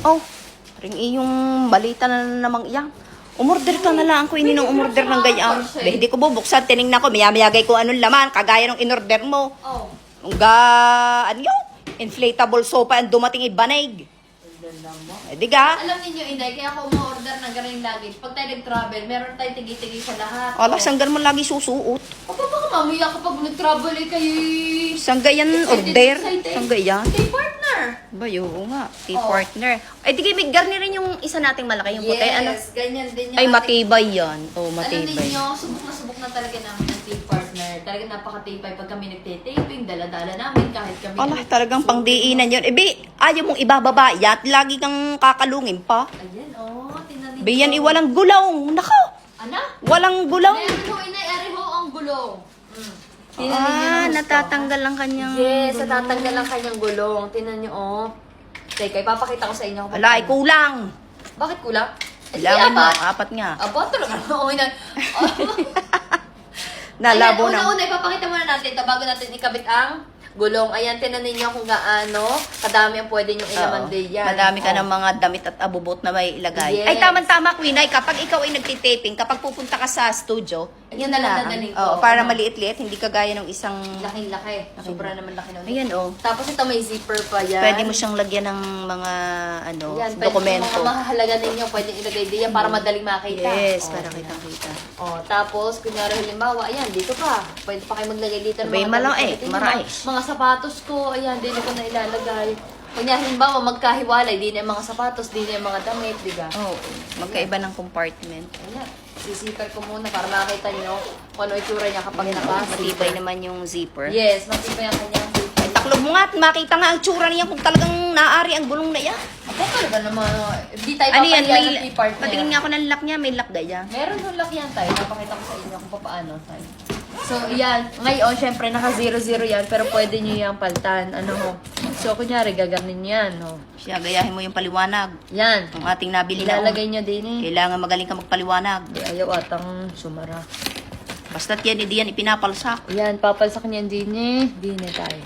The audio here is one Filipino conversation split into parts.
Oh, ring iyong balita na namang iyang. Umorder ka na lang ko ini ng umorder ng gayang. Hindi ko bubuksan, tiningnan ko, maya-mayagay ko anong laman, kagaya ng inorder mo. Oh. Ano yun? Inflatable sofa ang dumating ibanig. Diga? Alam ninyo, Inday, kaya ako umorder ng ganun luggage. Pag tayo nag-travel, meron tayong tigi-tigi sa lahat. Ala, sanggan mo lagi susuot. O, baka mamaya kapag nag-travel kayo Sanggayan order. Sanggayan. Kay partner. Bayo, oo nga. Partner. Ay, di may garni rin yung isa nating malaki, yung puti. Ano? Yes, ganyan din yung Ay, ating- matibay yan. Oh, Alam matibay. ninyo, subok na talaga namin ang team partner. Talaga napaka-tipay pag kami nagtitaping, dala-dala namin kahit kami. Ala, talagang pangdiinan yun. Ayaw mong ibababa. Yat, lagi kang kakalungin pa. Ayan, tinanin Be, yan walang gulong. Nako, Ana? walang gulong. Meron ho, Inay, ari ho ang gulong. Tingnan ninyo ng gusto. Natatanggal lang kanyang... Yes, natatanggal ang kanyang gulong. Tingnan nyo, Teka, ipapakita ko sa inyo. kung Ala, ay paano. kulang. Bakit kulang? Kailangan mo, apat. apat nga. Apat talaga. Oo, Inay. Nalabo Ayan, na. una-una, ipapakita muna natin ito bago natin ikabit ang gulong. Ayan, tinan ninyo kung gaano kadami ang pwede nyong ilaman Oo. din yan. Madami ka Oh. ng mga damit at abubot na may ilagay. Yes. Ay, tama-tama, Queen. Ay, kapag ikaw ay nagtitaping, kapag pupunta ka sa studio, Yan yun na na lang lang. dadalhin ko. Oo, para Ano? maliit-liit, hindi kagaya ng isang... Laking-laki. Sobra naman laki nun. Ayan, oh. Tapos ito may zipper pa yan. Pwede mo siyang lagyan ng mga Yan, dokumento. Pwede mga mahalaga ninyo, pwede ilagay din yan para madaling makita. Yes, Oh, para yan. kitang-kita. Tapos, kunyari halimbawa, ayan, dito pa. Pwede pa kayo maglagay dito ng Sabay, mga malang, damit. Ito yung marais. mga sapatos ko, ayan, dito ko na ilalagay. Kunyari halimbawa, magkahiwalay, di na yung mga sapatos, di na yung mga damit, di ba? Oo, magkaiba ng compartment. Ayan, sisipar ko muna para makita nyo kung ano itsura niya kapag Matibay naka-zipper. naman yung zipper. Yes, matibay ang kanyang zipper. Taklob mo nga at makita nga ang tsura niya kung talagang naari ang gulong na yan. Ako talaga naman, hindi tayo Ano yan? papahiya ng T-part Patingin nga ako ng lock niya, may lock gaya. Meron yung lakyan tayo. Napakita ko sa inyo kung paano tayo. So, yan. Ngayon, syempre, naka 0-0 yan. Pero pwede nyo yung paltan. Ano ho? So, kunyari, gaganin yan. Ho. Siya, gayahin mo yung paliwanag. Yan. Ang ating nabili na. Ilalagay nyo din eh. Kailangan magaling ka magpaliwanag. Di ayaw atang sumara. Basta't yan, hindi yan ipinapalsak. Yan, papalsak niyan din eh. Din eh tayo.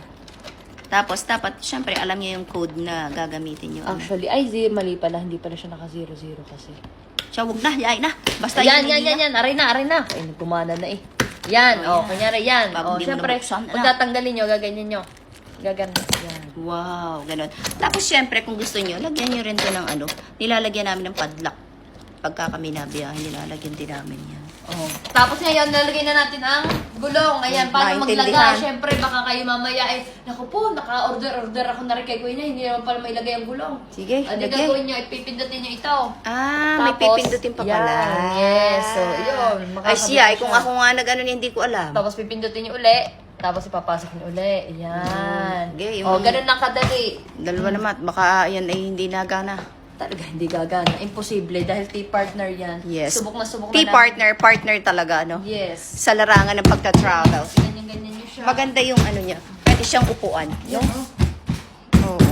Tapos, dapat, syempre, alam niya yung code na gagamitin nyo. Actually, mali pala. Hindi pala siya naka 0-0 kasi. Siya, huwag na, yain na. Basta Yan. yun. Aray na. Ay, nagkumana na eh. Yan, kunyari yan. Pag hindi mo Syempre, nabuksan, pag tatanggalin nyo, gaganyan nyo. Gaganyan. Yan. Wow, ganun. Tapos, syempre, kung gusto nyo, lagyan nyo rin to ng nilalagyan namin ng padlock. Pagka kami nabiyahin, nilalagyan din namin yan. Tapos ngayon, nalagay na natin ang gulong. Ayan, paano Naintindihan. maglaga? Syempre, baka kayo mamaya naku po, naka-order ako na rin kay Kuya, hindi naman pala may lagay ang gulong. Sige, Ano lagay. gagawin nyo? Ipipindutin nyo ito. May Tapos, pipindutin pa pala. yan. Yes, so, yun. Ay siya, ay kung siya. ako nga nag-ano, hindi ko alam. Tapos pipindutin nyo uli. Tapos ipapasok nyo uli. Yan. Okay, Ganun lang kadali. Dalawa naman, baka yan ay hindi nagana. Talaga, hindi gagana. Imposible dahil T-partner yan. Yes. Subok na subok na Partner talaga, ano? Yes. Sa larangan ng pagka-travel. Ganyan nyo siya. Maganda yung ano niya. Pwede siyang upuan. Yan, Oo.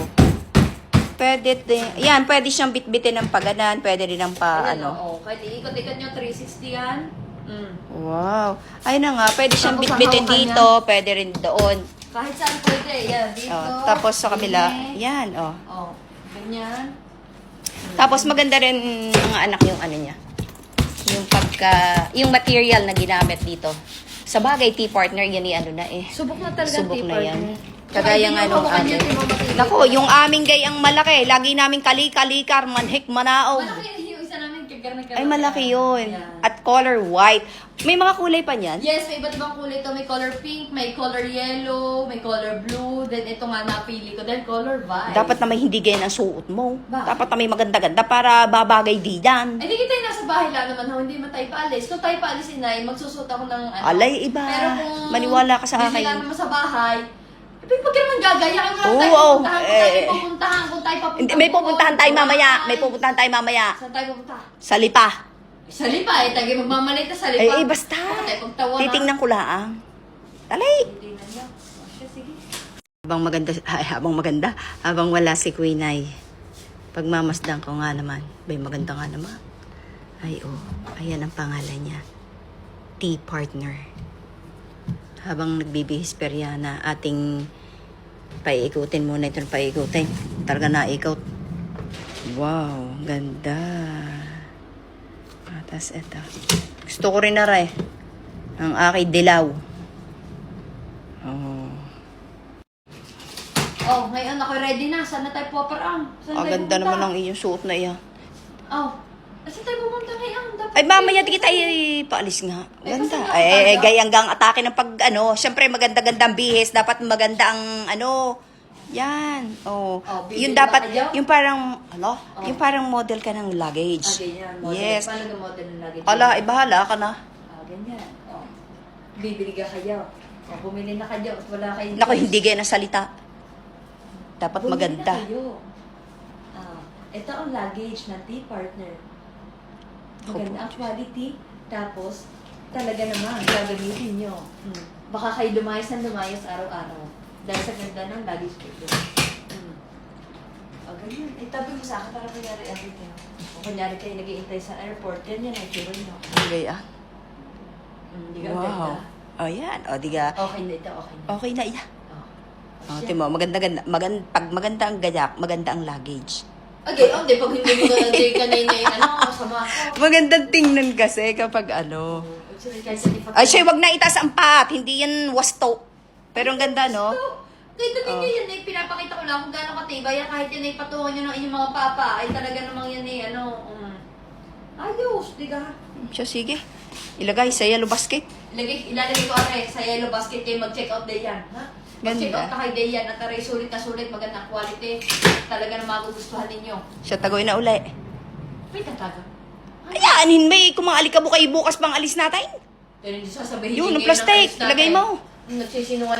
Pwede din. Yan, pwede siyang bitbitin ng paganan. Pwede rin ng Ayan, ano. Kahit iikot-ikot nyo, 360 yan. Wow. Ay na nga, pwede siyang Tapos bitbitin hahawakan dito. Pwede rin doon. Kahit saan pwede. Yan, dito. Tapos sa kabila. ganyan. Yan, Ganyan. Tapos maganda rin mga anak yung ano niya. Yung material na ginamit dito. Sa bagay, T-partner, yan ano na eh. Subok na talaga Subok na T-partner. yan. Kagaya nga nung amin. Nako, yung aming gayang malaki. Lagi namin kalikalikar, manhik, manaog. Malaki yung isa namin kagarnag. Ay, malaki yun. At color white. May mga kulay pa niyan? Yes, may iba't ibang kulay ito. May color pink, may color yellow, may color blue. Then ito nga napili ko. Then color vibe. Dapat na may hindi ganyan ang suot mo. Bakit? Dapat na may maganda-ganda para babagay di yan. Hindi kita yung nasa bahay lang naman, hindi mo tayo paalis. Kung tayo paalis, Inay, magsusuot ako ng ano. Alay, iba. Pero kung Maniwala ka sa busy akin. lang naman sa bahay, pag ka naman gagayahin mo lang Oo, tayo pupuntahan. Kung tayo eh. pupuntahan, kung tayo papuntahan. Hindi, may pupuntahan tayo mamaya. May pupuntahan tayo mamaya. Saan tayo pupunta? Sa Lipa. Sa Lipa, tayo magmamalita sa Lipa. Ay, basta. Baka tayo pagtawanan. Titingnan ko laang. Alay. Titingnan niya. O, siya, sige. Habang wala si Queen ay, pagmamasdan ko nga naman, bay maganda nga naman. Ay, ayan ang pangalan niya. T-partner. Habang nagbibihis peryana, ating paiikutin muna itong paiikutin. Talaga naikot. Wow, ganda. Tapos ito. Gusto ko rin na rin. Ang aking dilaw. Oh. Oh, ngayon ako ready na. Saan na tayo puparang? Saan tayo Ganda pupunta? naman ang iyong suot na iyan. Oh, saan tayo pupunta ngayon? Dapat Ay, mamaya di kita paalis nga. Ay, Ganda. kasi Ay, nakakaya. gayanggang atake ng pag, Siyempre, maganda-gandang bihis. Dapat maganda ang, yan. Oh. Bibili Yung ba dapat, kayo? yung parang, yung parang model ka ng luggage. ganyan. Model. Yes. Paano yung model ng luggage? Ala, bahala ka na. Ganyan. Oh. Bibili ka kayo. Oh, bumili na kayo. Wala kayo. Naku, hindi gaya ng salita. Dapat Bumili maganda. na kayo. Ito ang luggage ng T-Partner. Maganda ang quality. Tapos, talaga naman, gagamitin nyo. Baka kayo lumayas ng lumayas araw-araw. Dahil sa ganda ng luggage ko. Ganyan. Itabi mo sa akin para kunyari everything. O kunyari kayo nag-iintay sa airport, ganyan ang itsura nyo. Gaya. Hindi ka Wow. ganda. Oh, yan. O, diga. Okay na ito, okay na. Okay na, iya. Oh. Oh, timo, maganda-ganda. Pag maganda ang gayak, maganda ang luggage. Okay, hindi. Pag hindi mo na hindi ka na masama ako. Magandang tingnan kasi kapag Ay, siya, wag na itaas ang pat. Hindi yan wasto. Pero ang ganda, no? Dito din yan eh. Pinapakita ko lang kung gaano katibay yan. Kahit yan ay patungan nyo ng inyong mga papa. Ay talaga namang yan eh. Ayos, di ka? Siya, sige. Ilagay sa yellow basket. Ilalagay ko are sa yellow basket kayo mag-check out day yan. Ha? Mag-check Ganda. out na kay day yan. At aray sulit na sulit. Magandang quality. Talaga na magugustuhan ninyo. Siya, tagoy na uli. May tataga. Ayan, may kung mga alikabok kayo bukas pang alis natin. Pero hindi sasabihin Yun, ngayon ang plastic. alis natin. Lagay mo. Nagsisinungaling.